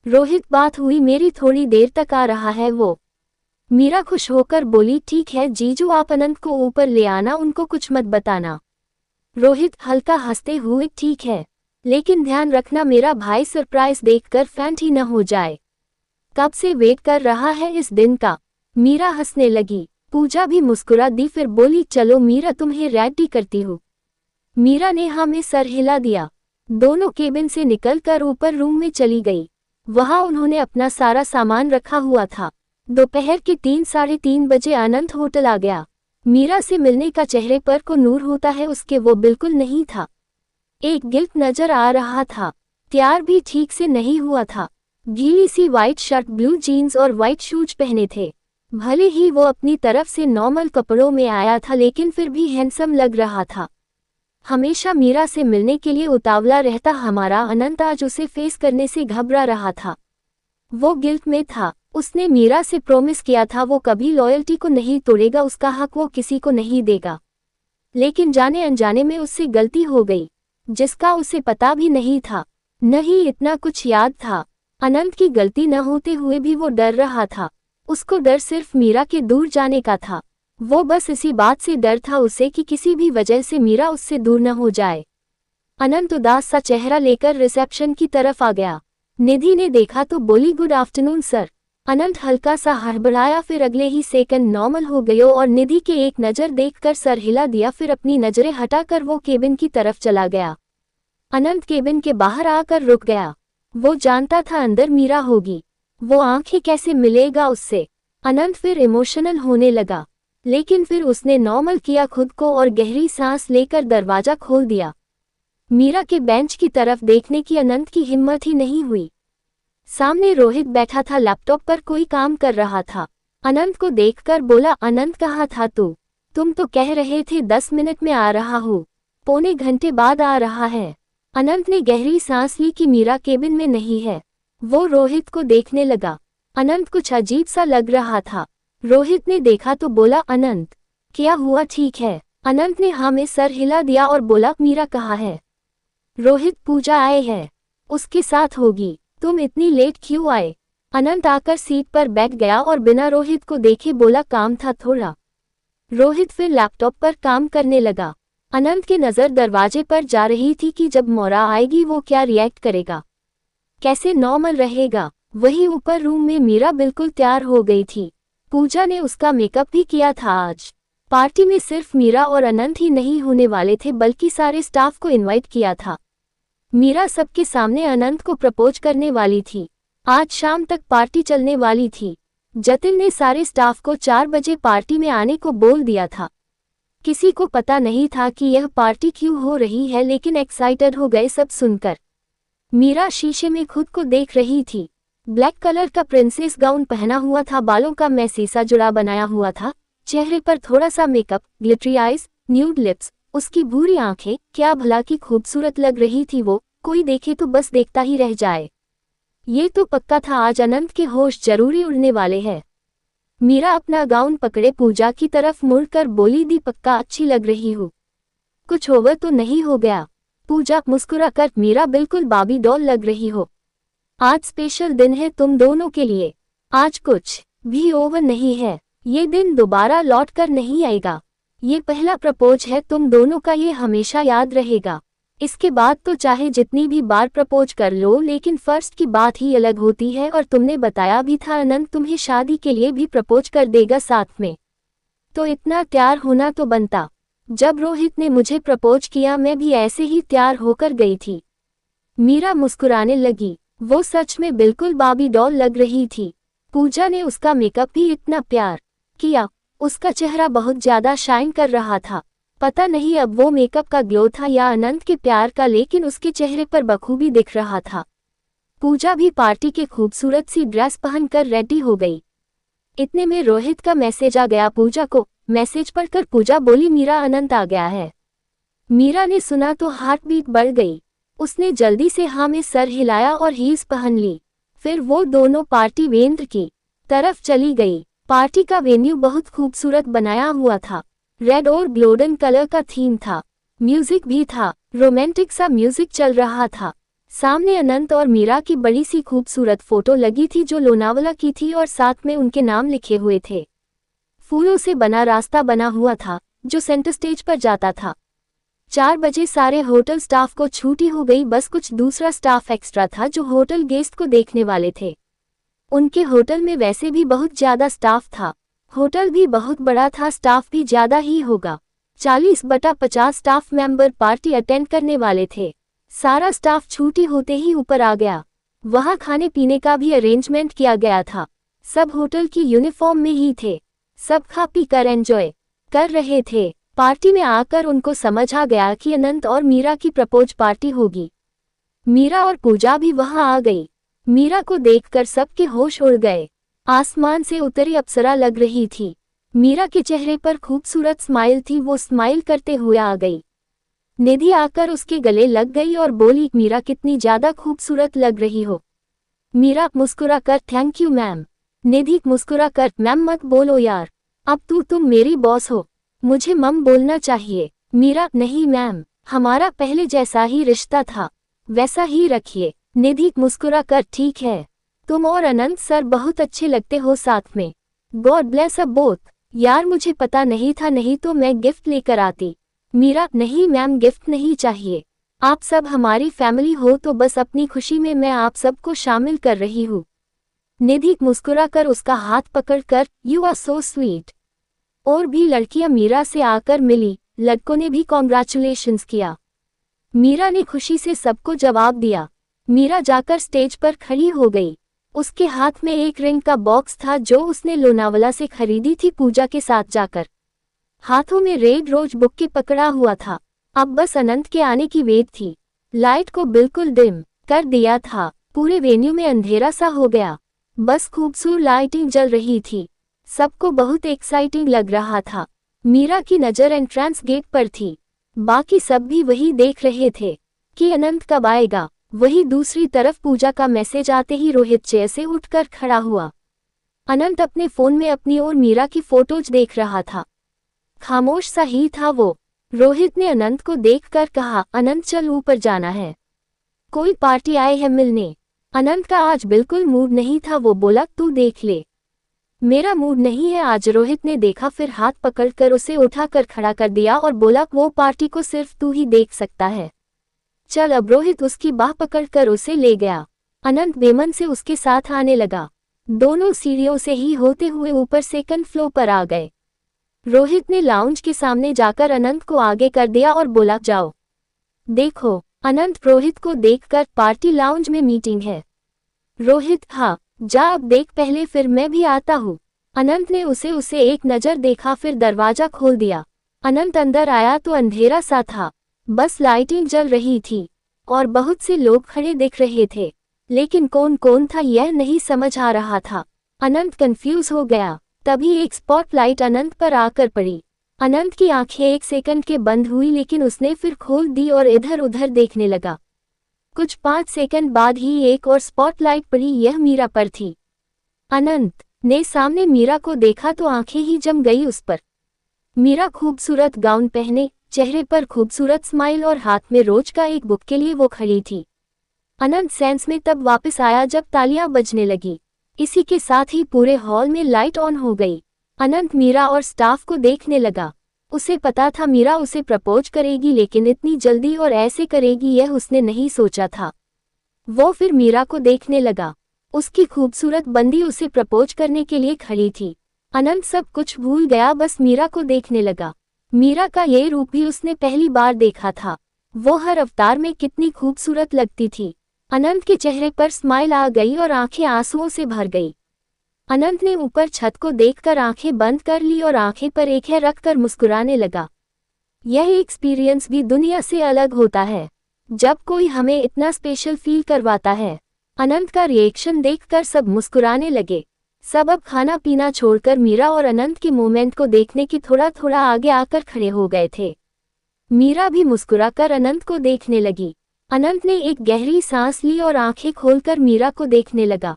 रोहित, बात हुई मेरी, थोड़ी देर तक आ रहा है वो। मीरा खुश होकर बोली, ठीक है जीजू, आप अनंत को ऊपर ले आना, उनको कुछ मत बताना। रोहित हल्का हंसते हुए, ठीक है, लेकिन ध्यान रखना मेरा भाई सरप्राइज देखकर फैंट ही न हो जाए। कब से वेट कर रहा है इस दिन का। मीरा हंसने लगी। पूजा भी मुस्कुरा दी, फिर बोली चलो मीरा तुम्हें रेडी करती हूँ। मीरा ने हाँ में सर हिला दिया। दोनों केबिन से निकलकर ऊपर रूम में चली गई। वहां उन्होंने अपना सारा सामान रखा हुआ था। दोपहर के 3-3:30 बजे अनंत होटल आ गया। मीरा से मिलने का चेहरे पर को नूर होता है उसके, वो बिल्कुल नहीं था। एक गिल्ट नजर आ रहा था। तैयार भी ठीक से नहीं हुआ था। गीली सी वाइट शर्ट, ब्लू जीन्स और वाइट शूज पहने थे। भले ही वो अपनी तरफ से नॉर्मल कपड़ों में आया था लेकिन फिर भी हैंडसम लग रहा था। हमेशा मीरा से मिलने के लिए उतावला रहता हमारा अनंत आज उसे फेस करने से घबरा रहा था। वो गिल्ट में था। उसने मीरा से प्रॉमिस किया था वो कभी लॉयल्टी को नहीं तोड़ेगा, उसका हक वो किसी को नहीं देगा। लेकिन जाने अनजाने में उससे गलती हो गई, जिसका उसे पता भी नहीं था। नहीं इतना कुछ याद था। अनंत की गलती न होते हुए भी वो डर रहा था। उसको डर सिर्फ मीरा के दूर जाने का था। वो बस इसी बात से डर था उसे कि किसी भी वजह से मीरा उससे दूर न हो जाए। अनंत उदास सा चेहरा लेकर रिसेप्शन की तरफ आ गया। निधि ने देखा तो बोली गुड आफ्टरनून सर। अनंत हल्का सा हड़बड़ाया, फिर अगले ही सेकंड नॉर्मल हो गयो और निधि के एक नज़र देखकर सर हिला दिया, फिर अपनी नजरें हटाकर वो केबिन की तरफ चला गया। अनंत केबिन के बाहर आकर रुक गया। वो जानता था अंदर मीरा होगी। वो आंखें कैसे मिलेगा उससे। अनंत फिर इमोशनल होने लगा, लेकिन फिर उसने नॉर्मल किया खुद को और गहरी सांस लेकर दरवाजा खोल दिया। मीरा के बेंच की तरफ देखने की अनंत की हिम्मत ही नहीं हुई। सामने रोहित बैठा था, लैपटॉप पर कोई काम कर रहा था। अनंत को देखकर बोला अनंत कहाँ था तू? तुम तो कह रहे थे 10 मिनट में आ रहा हूँ, पौने घंटे बाद आ रहा है। अनंत ने गहरी सांस ली कि मीरा केबिन में नहीं है। वो रोहित को देखने लगा। अनंत कुछ अजीब सा लग रहा था। रोहित ने देखा तो बोला अनंत क्या हुआ, ठीक है? अनंत ने हाँ में सर हिला दिया और बोला मीरा कहाँ है? रोहित पूजा आए है, उसके साथ होगी। तुम इतनी लेट क्यों आए? अनंत आकर सीट पर बैठ गया और बिना रोहित को देखे बोला काम था थोड़ा। रोहित फिर लैपटॉप पर काम करने लगा। अनंत की नज़र दरवाजे पर जा रही थी कि जब मोरा आएगी वो क्या रिएक्ट करेगा, कैसे नॉर्मल रहेगा। वहीं ऊपर रूम में मीरा बिल्कुल तैयार हो गई थी। पूजा ने उसका मेकअप भी किया था। आज पार्टी में सिर्फ मीरा और अनंत ही नहीं होने वाले थे, बल्कि सारे स्टाफ को इनवाइट किया था। मीरा सबके सामने अनंत को प्रपोज करने वाली थी। आज शाम तक पार्टी चलने वाली थी। जतिन ने सारे स्टाफ को 4 बजे पार्टी में आने को बोल दिया था। किसी को पता नहीं था कि यह पार्टी क्यों हो रही है, लेकिन एक्साइटेड हो गए सब सुनकर। मीरा शीशे में खुद को देख रही थी। ब्लैक कलर का प्रिंसेस गाउन पहना हुआ था, बालों का मैसीसा जुड़ा बनाया हुआ था, चेहरे पर थोड़ा सा makeup, glittery eyes, nude lips, उसकी भूरी आंखें, क्या भला की खूबसूरत लग रही थी वो। कोई देखे तो बस देखता ही रह जाए। ये तो पक्का था आज अनंत के होश जरूरी उड़ने वाले हैं। मीरा अपना गाउन पकड़े पूजा की तरफ मुड़कर बोली दी पक्का अच्छी लग रही हूँ, कुछ ओवर तो नहीं हो गया? पूजा मुस्कुरा कर मीरा बिल्कुल बाबी डॉल लग रही हो। आज स्पेशल दिन है तुम दोनों के लिए। आज कुछ भी ओवर नहीं है। ये दिन दोबारा लौट कर नहीं आएगा। ये पहला प्रपोज है तुम दोनों का, ये हमेशा याद रहेगा। इसके बाद तो चाहे जितनी भी बार प्रपोज कर लो, लेकिन फर्स्ट की बात ही अलग होती है। और तुमने बताया भी था अनंत तुम्हें शादी के लिए भी प्रपोज कर देगा साथ में, तो इतना तैयार होना तो बनता। जब रोहित ने मुझे प्रपोज किया मैं भी ऐसे ही तैयार होकर गई थी। मीरा मुस्कुराने लगी। वो सच में बिल्कुल बाबी डॉल लग रही थी। पूजा ने उसका मेकअप भी इतना प्यार किया, उसका चेहरा बहुत ज्यादा शाइन कर रहा था। पता नहीं अब वो मेकअप का ग्लो था या अनंत के प्यार का, लेकिन उसके चेहरे पर बखूबी दिख रहा था। पूजा भी पार्टी के खूबसूरत सी ड्रेस पहनकर रेडी हो गई। इतने में रोहित का मैसेज आ गया पूजा को। मैसेज पढ़कर पूजा बोली मीरा अनंत आ गया है। मीरा ने सुना तो हार्ट बीट बढ़ गई। उसने जल्दी से हाँ में सर हिलाया और हील्स पहन ली। फिर वो दोनों पार्टी वेन्यू की तरफ चली गई। पार्टी का वेन्यू बहुत खूबसूरत बनाया हुआ था। रेड और गोल्डन कलर का थीम था। म्यूजिक भी था, रोमांटिक सा म्यूजिक चल रहा था। सामने अनंत और मीरा की बड़ी सी खूबसूरत फोटो लगी थी जो लोनावला की थी और साथ में उनके नाम लिखे हुए थे। फूलों से बना रास्ता बना हुआ था जो सेंटर स्टेज पर जाता था। 4 बजे सारे होटल स्टाफ को छुट्टी हो गई, बस कुछ दूसरा स्टाफ एक्स्ट्रा था जो होटल गेस्ट को देखने वाले थे। उनके होटल में वैसे भी बहुत ज्यादा स्टाफ था। होटल भी बहुत बड़ा था, स्टाफ भी ज्यादा ही होगा। 40/50 स्टाफ मेंबर पार्टी अटेंड करने वाले थे। सारा स्टाफ छुट्टी होते ही ऊपर आ गया। वहां खाने पीने का भी अरेंजमेंट किया गया था। सब होटल की यूनिफॉर्म में ही थे। सब खा पी कर एंजॉय कर रहे थे। पार्टी में आकर उनको समझ आ गया कि अनंत और मीरा की प्रपोज पार्टी होगी। मीरा और पूजा भी वहां आ गई। मीरा को देखकर सबके होश उड़ गए। आसमान से उतरी अप्सरा लग रही थी। मीरा के चेहरे पर खूबसूरत स्माइल थी, वो स्माइल करते हुए आ गई। निधि आकर उसके गले लग गई और बोली, मीरा कितनी ज्यादा खूबसूरत लग रही हो। मीरा मुस्कुरा कर, थैंक यू मैम। निधि मुस्कुरा कर, मैम मत बोलो यार, अब तुम मेरी बॉस हो, मुझे मम बोलना चाहिए। मीरा, नहीं मैम, हमारा पहले जैसा ही रिश्ता था, वैसा ही रखिए। निधि मुस्कुरा कर, ठीक है, तुम और अनंत सर बहुत अच्छे लगते हो साथ में। गॉड ब्लेस अ बोथ। यार मुझे पता नहीं था, नहीं तो मैं गिफ्ट लेकर आती। मीरा, नहीं मैम, गिफ्ट नहीं चाहिए, आप सब हमारी फैमिली हो तो बस अपनी खुशी में मैं आप सबको शामिल कर रही हूँ। निधि मुस्कुरा कर उसका हाथ पकड़कर, यू आर सो स्वीट। और भी लड़कियां मीरा से आकर मिली, लड़कों ने भी कॉन्ग्रेचुलेशंस किया। मीरा ने खुशी से सबको जवाब दिया। मीरा जाकर स्टेज पर खड़ी हो गई। उसके हाथ में एक रिंग का बॉक्स था जो उसने लोनावला से खरीदी थी पूजा के साथ जाकर। हाथों में रेड रोज बुके पकड़ा हुआ था। अब बस अनंत के आने की वेट थी। लाइट को बिल्कुल डिम कर दिया था। पूरे वेन्यू में अंधेरा सा हो गया। बस खूबसूरत लाइटिंग जल रही थी। सबको बहुत एक्साइटिंग लग रहा था। मीरा की नज़र एंट्रेंस गेट पर थी। बाकी सब भी वही देख रहे थे कि अनंत कब आएगा। वही दूसरी तरफ पूजा का मैसेज आते ही रोहित चेयर से उठकर खड़ा हुआ। अनंत अपने फोन में अपनी और मीरा की फोटोज देख रहा था। खामोश सा ही था वो। रोहित ने अनंत को देखकर कहा, अनंत चल ऊपर जाना है, कोई पार्टी आए है मिलने। अनंत का आज बिल्कुल मूड नहीं था। वो बोला, तू देख ले, मेरा मूड नहीं है आज। रोहित ने देखा, फिर हाथ पकड़कर उसे उठाकर खड़ा कर दिया और बोला, वो पार्टी को सिर्फ तू ही देख सकता है, चल अब। रोहित उसकी बाह पकड़कर उसे ले गया। अनंत बेमन से उसके साथ आने लगा। दोनों सीढ़ियों से ही होते हुए ऊपर सेकंड फ्लोर पर आ गए। रोहित ने लाउंज के सामने जाकर अनंत को आगे कर दिया और बोला, जाओ देखो। अनंत रोहित को देखकर, पार्टी लाउंज में मीटिंग है। रोहित, हाँ जा अब देख पहले, फिर मैं भी आता हूँ। अनंत ने उसे एक नज़र देखा, फिर दरवाजा खोल दिया। अनंत अंदर आया तो अंधेरा सा था, बस लाइटिंग जल रही थी और बहुत से लोग खड़े दिख रहे थे, लेकिन कौन कौन था यह नहीं समझ आ रहा था। अनंत कंफ्यूज हो गया। तभी एक स्पॉटलाइट अनंत पर आकर पड़ी। अनंत की आंखें एक सेकंड के बंद हुई, लेकिन उसने फिर खोल दी और इधर उधर देखने लगा। कुछ 5 सेकंड बाद ही एक और स्पॉटलाइट पड़ी, यह मीरा पर थी। अनंत ने सामने मीरा को देखा तो आंखें ही जम गई उस पर। मीरा खूबसूरत गाउन पहने, चेहरे पर खूबसूरत स्माइल और हाथ में रोज का एक बुक के लिए वो खड़ी थी। अनंत सेंस में तब वापस आया जब तालियां बजने लगी। इसी के साथ ही पूरे हॉल में लाइट ऑन हो गई। अनंत मीरा और स्टाफ को देखने लगा। उसे पता था मीरा उसे प्रपोज करेगी, लेकिन इतनी जल्दी और ऐसे करेगी यह उसने नहीं सोचा था। वो फिर मीरा को देखने लगा। उसकी खूबसूरत बंदी उसे प्रपोज करने के लिए खड़ी थी। अनंत सब कुछ भूल गया, बस मीरा को देखने लगा। मीरा का ये रूप भी उसने पहली बार देखा था। वो हर अवतार में कितनी खूबसूरत लगती थी। अनंत के चेहरे पर स्माइल आ गई और आंखें आंसुओं से भर गई। अनंत ने ऊपर छत को देखकर आंखें बंद कर ली और आंखें पर एक है रखकर मुस्कुराने लगा। यह एक्सपीरियंस भी दुनिया से अलग होता है, जब कोई हमें इतना स्पेशल फील करवाता है। अनंत का रिएक्शन देखकर सब मुस्कुराने लगे। सब अब खाना पीना छोड़कर मीरा और अनंत के मोमेंट को देखने की थोड़ा थोड़ा आगे आकर खड़े हो गए थे। मीरा भी मुस्कुराकर अनंत को देखने लगी। अनंत ने एक गहरी सांस ली और आंखें खोलकर मीरा को देखने लगा।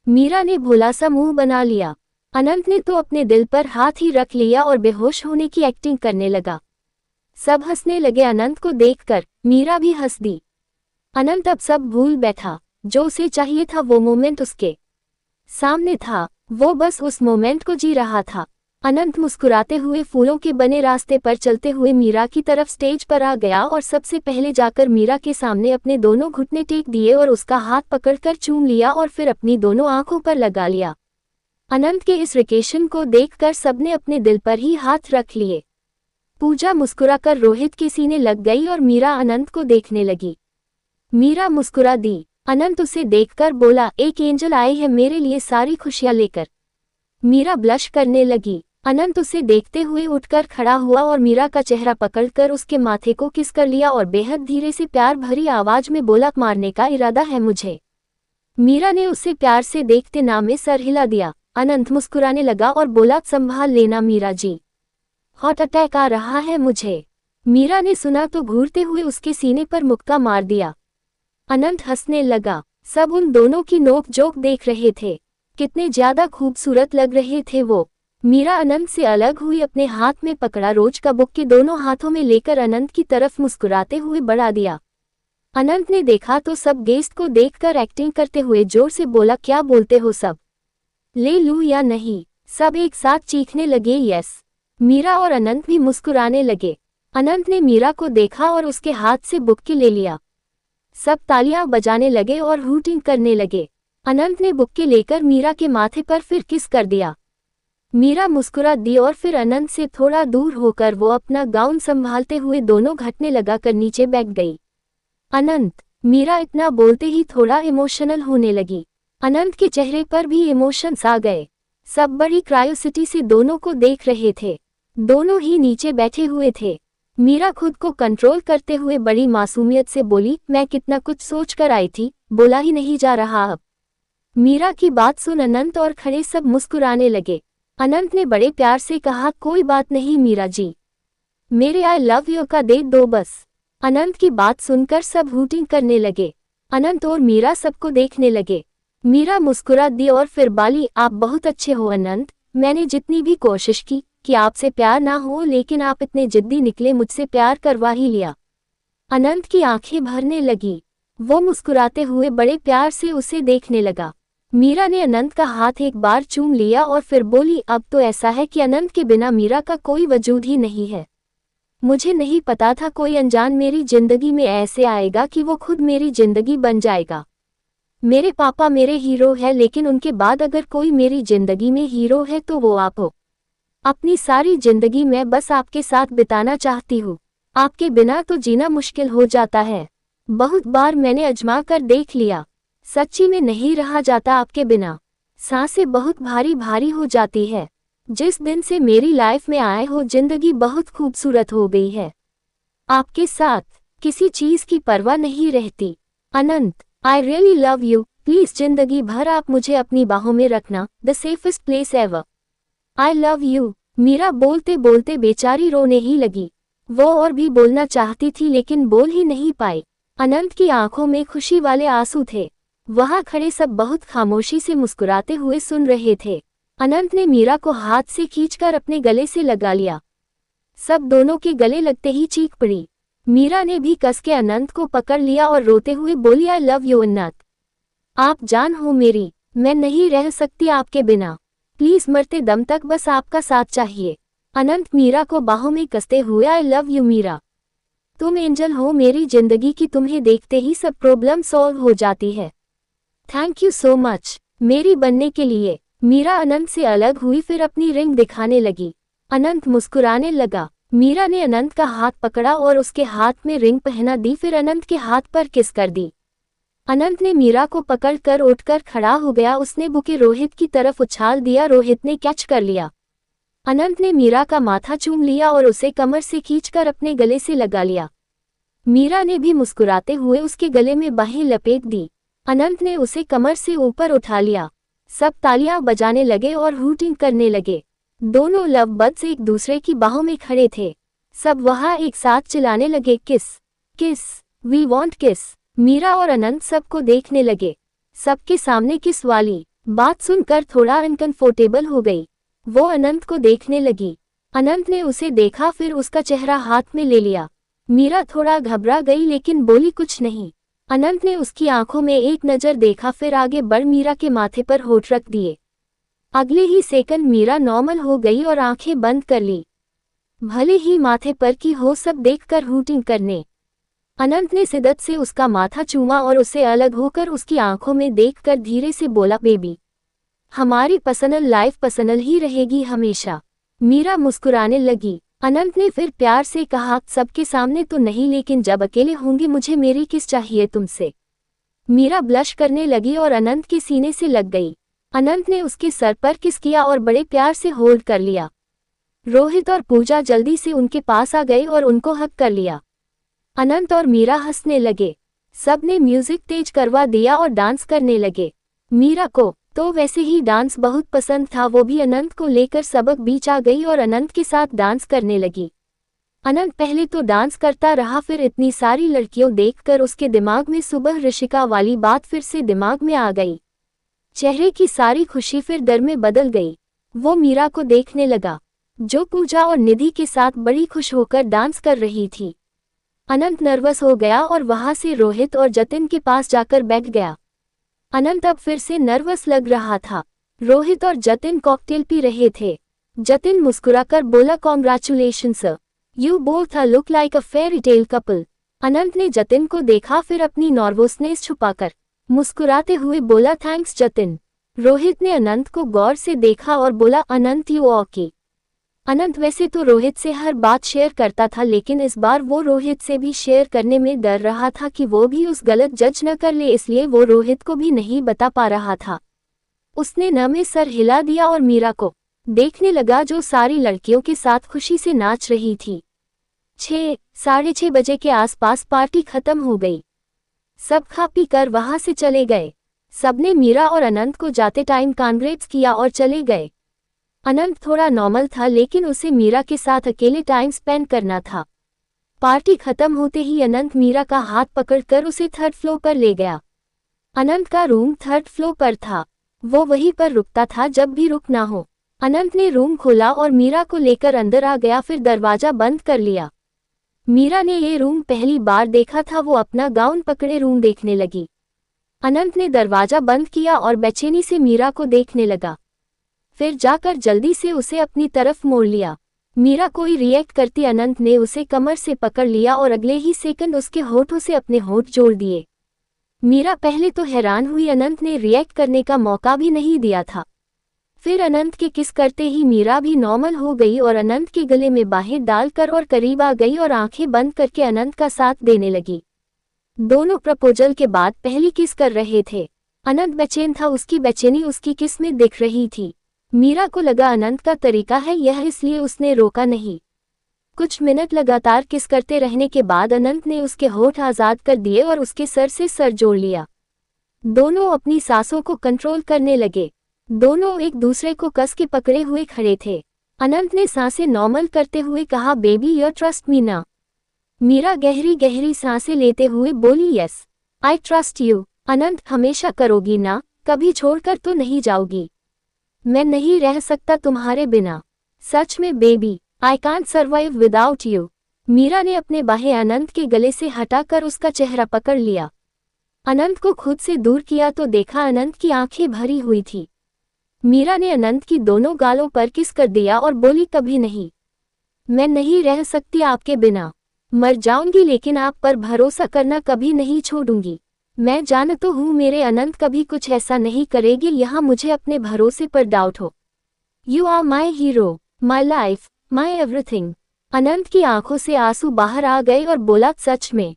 मीरा ने भोला सा मुंह बना लिया। अनंत ने तो अपने दिल पर हाथ ही रख लिया और बेहोश होने की एक्टिंग करने लगा। सब हंसने लगे अनंत को देखकर, मीरा भी हंस दी। अनंत अब सब भूल बैठा। जो उसे चाहिए था वो मोमेंट उसके सामने था, वो बस उस मोमेंट को जी रहा था। अनंत मुस्कुराते हुए फूलों के बने रास्ते पर चलते हुए मीरा की तरफ स्टेज पर आ गया और सबसे पहले जाकर मीरा के सामने अपने दोनों घुटने टेक दिए और उसका हाथ पकड़कर चूम लिया और फिर अपनी दोनों आंखों पर लगा लिया। अनंत के इस रिकेशन को देखकर सबने अपने दिल पर ही हाथ रख लिए। पूजा मुस्कुराकर रोहित के सीने लग गई और मीरा अनंत को देखने लगी। मीरा मुस्कुरा दी। अनंत उसे देखकर बोला, एक एंजल आई है मेरे लिए सारी खुशियां लेकर। मीरा ब्लश करने लगी। अनंत उसे देखते हुए उठकर खड़ा हुआ और मीरा का चेहरा पकड़कर उसके माथे को किस कर लिया और बेहद धीरे से प्यार भरी आवाज में बोला, मारने का इरादा है मुझे। मीरा ने उसे प्यार से देखते ना में सर हिला दिया। अनंत मुस्कुराने लगा और बोला, संभाल लेना मीरा जी, हार्ट अटैक आ रहा है मुझे। मीरा ने सुना तो घूरते हुए उसके सीने पर मुक्का मार दिया। अनंत हंसने लगा। सब उन दोनों की नोक-झोंक देख रहे थे। कितने ज्यादा खूबसूरत लग रहे थे वो। मीरा अनंत से अलग हुई, अपने हाथ में पकड़ा रोज का बुके दोनों हाथों में लेकर अनंत की तरफ मुस्कुराते हुए बढ़ा दिया। अनंत ने देखा तो सब गेस्ट को देखकर एक्टिंग करते हुए जोर से बोला, क्या बोलते हो सब, ले लूं या नहीं? सब एक साथ चीखने लगे, यस। मीरा और अनंत भी मुस्कुराने लगे। अनंत ने मीरा को देखा और उसके हाथ से बुक्के ले लिया। सब तालियां बजाने लगे और हूटिंग करने लगे। अनंत ने बुक्के लेकर मीरा के माथे पर फिर किस कर दिया। मीरा मुस्कुरा दी और फिर अनंत से थोड़ा दूर होकर वो अपना गाउन संभालते हुए दोनों घटने लगाकर नीचे बैठ गई। अनंत, मीरा इतना बोलते ही थोड़ा इमोशनल होने लगी। अनंत के चेहरे पर भी इमोशंस आ गए। सब बड़ी क्रायोसिटी से दोनों को देख रहे थे। दोनों ही नीचे बैठे हुए थे। मीरा खुद को कंट्रोल करते हुए बड़ी मासूमियत से बोली, मैं कितना कुछ सोच कर आई थी, बोला ही नहीं जा रहा अब। मीरा की बात सुन अनंत और खड़े सब मुस्कुराने लगे। अनंत ने बड़े प्यार से कहा, कोई बात नहीं मीरा जी, मेरे आई लव यू का दे दो बस। अनंत की बात सुनकर सब हूटिंग करने लगे। अनंत और मीरा सबको देखने लगे। मीरा मुस्कुरा दी और फिर बोली, आप बहुत अच्छे हो अनंत, मैंने जितनी भी कोशिश की कि आपसे प्यार ना हो, लेकिन आप इतने जिद्दी निकले, मुझसे प्यार करवा ही लिया। अनंत की आंखें भरने लगी। वो मुस्कुराते हुए बड़े प्यार से उसे देखने लगा। मीरा ने अनंत का हाथ एक बार चूम लिया और फिर बोली, अब तो ऐसा है कि अनंत के बिना मीरा का कोई वजूद ही नहीं है। मुझे नहीं पता था कोई अनजान मेरी जिंदगी में ऐसे आएगा कि वो खुद मेरी जिंदगी बन जाएगा। मेरे पापा मेरे हीरो है, लेकिन उनके बाद अगर कोई मेरी जिंदगी में हीरो है तो वो आप हो। अपनी सारी जिंदगी मैं बस आपके साथ बिताना चाहती हूँ। आपके बिना तो जीना मुश्किल हो जाता है। बहुत बार मैंने आजमा कर देख लिया, सच्ची में नहीं रहा जाता आपके बिना। सांसें बहुत भारी भारी हो जाती है। जिस दिन से मेरी लाइफ में आए हो, जिंदगी बहुत खूबसूरत हो गई है। आपके साथ किसी चीज की परवाह नहीं रहती। Anant, I really love you, please जिंदगी भर आप मुझे अपनी बाहों में रखना, the safest place ever. I love you. Meera बोलते बोलते बेचारी रोने ही लगी। वो और भी बोलना चाहती थी लेकिन बोल ही नहीं पाई। अनंत की आंखों में खुशी वाले आंसू थे। वहां खड़े सब बहुत खामोशी से मुस्कुराते हुए सुन रहे थे। अनंत ने मीरा को हाथ से खींचकर अपने गले से लगा लिया। सब दोनों के गले लगते ही चीख पड़ी। मीरा ने भी कस के अनंत को पकड़ लिया और रोते हुए बोली, आई लव यू अनंत, आप जान हो मेरी, मैं नहीं रह सकती आपके बिना। प्लीज मरते दम तक बस आपका साथ चाहिए। अनंत मीरा को बाहों में कसते हुए, आई लव यू मीरा, तुम एंजल हो मेरी जिंदगी की, तुम्हें देखते ही सब प्रॉब्लम सॉल्व हो जाती है। थैंक यू सो मच मेरी बनने के लिए। मीरा अनंत से अलग हुई, फिर अपनी रिंग दिखाने लगी। अनंत मुस्कुराने लगा। मीरा ने अनंत का हाथ पकड़ा और उसके हाथ में रिंग पहना दी, फिर अनंत के हाथ पर किस कर दी। अनंत ने मीरा को पकड़कर उठकर खड़ा हो गया। उसने बुके रोहित की तरफ उछाल दिया। रोहित ने कैच कर लिया। अनंत ने मीरा का माथा चूम लिया और उसे कमर से खींचकर अपने गले से लगा लिया। मीरा ने भी मुस्कुराते हुए उसके गले में बाहें लपेट दी। अनंत ने उसे कमर से ऊपर उठा लिया। सब तालियां बजाने लगे और हूटिंग करने लगे। दोनों लव बर्ड्स एक दूसरे की बाहों में खड़े थे। सब वहां एक साथ चिल्लाने लगे, किस किस, वी वांट किस। मीरा और अनंत सबको देखने लगे। सबके सामने किस वाली बात सुनकर थोड़ा अनकंफर्टेबल हो गई। वो अनंत को देखने लगी। अनंत ने उसे देखा, फिर उसका चेहरा हाथ में ले लिया। मीरा थोड़ा घबरा गई लेकिन बोली कुछ नहीं। अनंत ने उसकी आंखों में एक नजर देखा, फिर आगे बढ़ मीरा के माथे पर होठ रख दिए। अगले ही सेकंड मीरा नॉर्मल हो गई और आंखें बंद कर ली। भले ही माथे पर की हो सब देखकर हूटिंग करने। अनंत ने शिद्दत से उसका माथा चूमा और उससे अलग होकर उसकी आंखों में देखकर धीरे से बोला, बेबी हमारी पर्सनल लाइफ पर्सनल ही रहेगी हमेशा। मीरा मुस्कुराने लगी। अनंत ने फिर प्यार से कहा, सबके सामने तो नहीं लेकिन जब अकेले होंगे मुझे मेरी किस चाहिए तुमसे। मीरा ब्लश करने लगी और अनंत के सीने से लग गई। अनंत ने उसके सर पर किस किया और बड़े प्यार से होल्ड कर लिया। रोहित और पूजा जल्दी से उनके पास आ गए और उनको हग कर लिया। अनंत और मीरा हंसने लगे। सब ने म्यूजिक तेज करवा दिया और डांस करने लगे। मीरा को तो वैसे ही डांस बहुत पसंद था, वो भी अनंत को लेकर सबक बीच आ गई और अनंत के साथ डांस करने लगी। अनंत पहले तो डांस करता रहा, फिर इतनी सारी लड़कियों देखकर उसके दिमाग में सुबह ऋषिका वाली बात फिर से दिमाग में आ गई। चेहरे की सारी खुशी फिर डर में बदल गई। वो मीरा को देखने लगा जो पूजा और निधि के साथ बड़ी खुश होकर डांस कर रही थी। अनंत नर्वस हो गया और वहां से रोहित और जतिन के पास जाकर बैठ गया। अनंत अब फिर से नर्वस लग रहा था। रोहित और जतिन कॉकटेल पी रहे थे। जतिन मुस्कुराकर बोला, congratulation sir, you both look like a fairy tale couple. Anant ने जतिन को देखा, फिर अपनी नर्वसनेस छुपाकर मुस्कुराते हुए बोला, थैंक्स जतिन। रोहित ने अनंत को गौर से देखा और बोला, अनंत यू ओके। अनंत वैसे तो रोहित से हर बात शेयर करता था, लेकिन इस बार वो रोहित से भी शेयर करने में डर रहा था कि वो भी उस गलत जज न कर ले, इसलिए वो रोहित को भी नहीं बता पा रहा था। उसने न में सर हिला दिया और मीरा को देखने लगा जो सारी लड़कियों के साथ खुशी से नाच रही थी। 6-6:30 बजे के आसपास पार्टी खत्म हो गई। सब खा पी कर वहां से चले गए। सबने मीरा और अनंत को जाते टाइम कांग्रेट्स किया और चले गए। अनंत थोड़ा नॉर्मल था, लेकिन उसे मीरा के साथ अकेले टाइम स्पेंड करना था। पार्टी खत्म होते ही अनंत मीरा का हाथ पकड़कर उसे 3rd फ्लोर पर ले गया। अनंत का रूम 3rd फ्लोर पर था। वो वहीं पर रुकता था जब भी रुकना हो। अनंत ने रूम खोला और मीरा को लेकर अंदर आ गया, फिर दरवाजा बंद कर लिया। मीरा ने ये रूम पहली बार देखा था, वो अपना गाउन पकड़े रूम देखने लगी। अनंत ने दरवाजा बंद किया और बेचैनी से मीरा को देखने लगा, फिर जाकर जल्दी से उसे अपनी तरफ मोड़ लिया। मीरा कोई रिएक्ट करती अनंत ने उसे कमर से पकड़ लिया और अगले ही सेकंड उसके होठों से अपने होठ जोड़ दिए। मीरा पहले तो हैरान हुई, अनंत ने रिएक्ट करने का मौका भी नहीं दिया था। फिर अनंत के किस करते ही मीरा भी नॉर्मल हो गई और अनंत के गले में बाहें डालकर और करीब आ गई और आंखें बंद करके अनंत का साथ देने लगी। दोनों प्रपोजल के बाद पहली किस कर रहे थे। अनंत बेचैन था, उसकी बेचैनी उसकी किस में दिख रही थी। मीरा को लगा अनंत का तरीका है यह, इसलिए उसने रोका नहीं। कुछ मिनट लगातार किस करते रहने के बाद अनंत ने उसके होठ आजाद कर दिए और उसके सर से सर जोड़ लिया। दोनों अपनी सांसों को कंट्रोल करने लगे। दोनों एक दूसरे को कस के पकड़े हुए खड़े थे। अनंत ने सांसें नॉर्मल करते हुए कहा, बेबी यू ट्रस्ट मी ना। मीरा गहरी गहरी सांसें लेते हुए बोली, यस आई ट्रस्ट यू। अनंत, हमेशा करोगी ना, कभी छोड़कर तो नहीं जाओगी। मैं नहीं रह सकता तुम्हारे बिना। सच में baby, I can't survive without you. Meera ने अपने बाहें अनंत के गले से हटाकर उसका चेहरा पकड़ लिया। अनंत को खुद से दूर किया तो देखा अनंत की आंखें भरी हुई थी। मीरा ने अनंत की दोनों गालों पर किस कर दिया और बोली, कभी नहीं, मैं नहीं रह सकती आपके बिना। मर जाऊंगी लेकिन आप पर भरोसा करना कभी नहीं छोड़ूंगी। मैं जानता हूँ मेरे अनंत कभी कुछ ऐसा नहीं करेगी, यहाँ मुझे अपने भरोसे पर डाउट हो। You are my hero, my life, my everything. Anant की आंखों से आंसू बाहर आ गए और बोला, सच में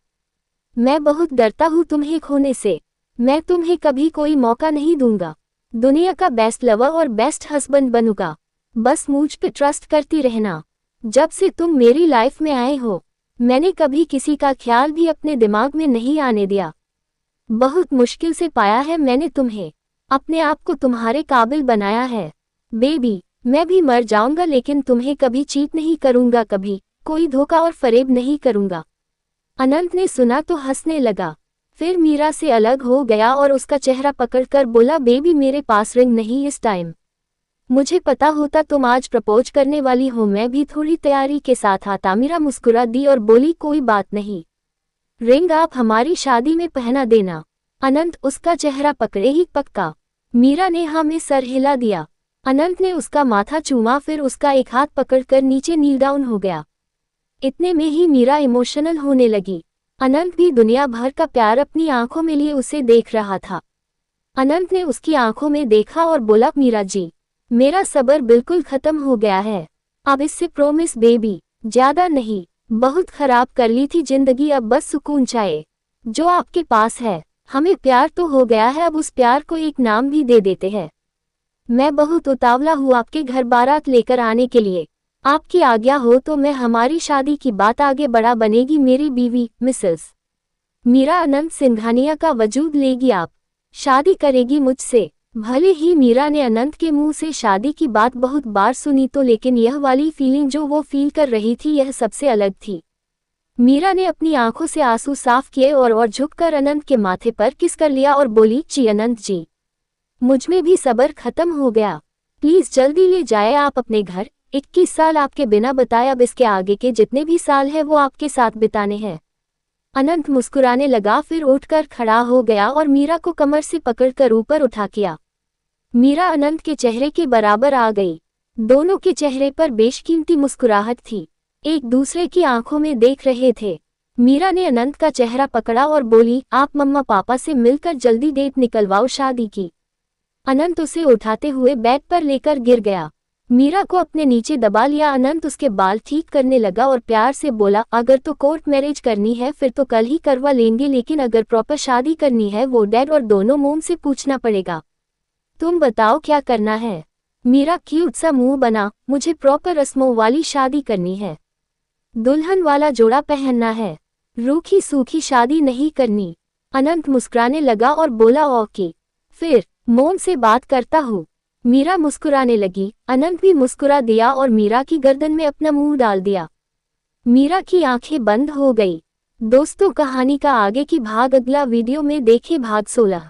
मैं बहुत डरता हूँ तुम्हें खोने से। मैं तुम्हें कभी कोई मौका नहीं दूंगा। दुनिया का बेस्ट लवर और बेस्ट हस्बैंड बनूंगा। बस मुझ पे ट्रस्ट करती रहना। जब से तुम मेरी लाइफ में आए हो, मैंने कभी किसी का ख्याल भी अपने दिमाग में नहीं आने दिया। बहुत मुश्किल से पाया है मैंने तुम्हें। अपने आप को तुम्हारे काबिल बनाया है। बेबी, मैं भी मर जाऊंगा लेकिन तुम्हें कभी चीट नहीं करूंगा, कभी कोई धोखा और फरेब नहीं करूंगा। अनंत ने सुना तो हंसने लगा, फिर मीरा से अलग हो गया और उसका चेहरा पकड़कर बोला, बेबी मेरे पास रिंग नहीं इस टाइम। मुझे पता होता तुम आज प्रपोज करने वाली हो, मैं भी थोड़ी तैयारी के साथ आता। मीरा मुस्कुरा दी और बोली, कोई बात नहीं, रिंग आप हमारी शादी में पहना देना। अनंत उसका चेहरा पकड़े ही पक्का। मीरा ने हाँ में सर हिला दिया। अनंत ने उसका माथा चूमा, फिर उसका एक हाथ पकड़कर नीचे नील डाउन हो गया। इतने में ही मीरा इमोशनल होने लगी। अनंत भी दुनिया भर का प्यार अपनी आंखों में लिए उसे देख रहा था। अनंत ने उसकी आंखों में देखा और बोला, मीरा जी, मेरा सब्र बिल्कुल खत्म हो गया है। अब इससे प्रॉमिस बेबी, ज्यादा नहीं। बहुत खराब कर ली थी जिंदगी, अब बस सुकून चाहिए जो आपके पास है। हमें प्यार तो हो गया है, अब उस प्यार को एक नाम भी दे देते हैं। मैं बहुत उतावला हूँ आपके घर बारात लेकर आने के लिए। आपकी आज्ञा हो तो मैं हमारी शादी की बात आगे बढ़ा बनेगी मेरी बीवी मिसेस मीरा अनंत सिंघानिया का वजूद लेगी, आप शादी करेगी मुझसे। भले ही मीरा ने अनंत के मुंह से शादी की बात बहुत बार सुनी तो, लेकिन यह वाली फीलिंग जो वो फील कर रही थी यह सबसे अलग थी। मीरा ने अपनी आंखों से आंसू साफ किए और झुककर अनंत के माथे पर किस कर लिया और बोली, जी अनंत जी, मुझमें भी सब्र खत्म हो गया। प्लीज जल्दी ले जाए आप अपने घर। 21 साल आपके बिना बताए, अब इसके आगे के जितने भी साल हैं वो आपके साथ बिताने हैं। अनंत मुस्कुराने लगा, फिर उठकर खड़ा हो गया और मीरा को कमर से पकड़कर ऊपर उठा किया। मीरा अनंत के चेहरे के बराबर आ गई। दोनों के चेहरे पर बेशकीमती मुस्कुराहट थी, एक दूसरे की आंखों में देख रहे थे। मीरा ने अनंत का चेहरा पकड़ा और बोली, आप मम्मा पापा से मिलकर जल्दी डेट निकलवाओ शादी की। अनंत उसे उठाते हुए बेड पर लेकर गिर गया। मीरा को अपने नीचे दबा लिया। अनंत उसके बाल ठीक करने लगा और प्यार से बोला, अगर तो कोर्ट मैरिज करनी है फिर तो कल ही करवा लेंगे, लेकिन अगर प्रॉपर शादी करनी है वो डैड और दोनों मोम से पूछना पड़ेगा। तुम बताओ क्या करना है। मीरा क्यूट सा मुंह बना, मुझे प्रॉपर रस्मों वाली शादी करनी है, दुल्हन वाला जोड़ा पहनना है, रूखी सूखी शादी नहीं करनी। अनंत मुस्कुराने लगा और बोला, ओके फिर मोम से बात करता हूँ। मीरा मुस्कुराने लगी। अनंत भी मुस्कुरा दिया और मीरा की गर्दन में अपना मुंह डाल दिया। मीरा की आंखें बंद हो गई। दोस्तों, कहानी का आगे की भाग अगला वीडियो में देखें, भाग 16।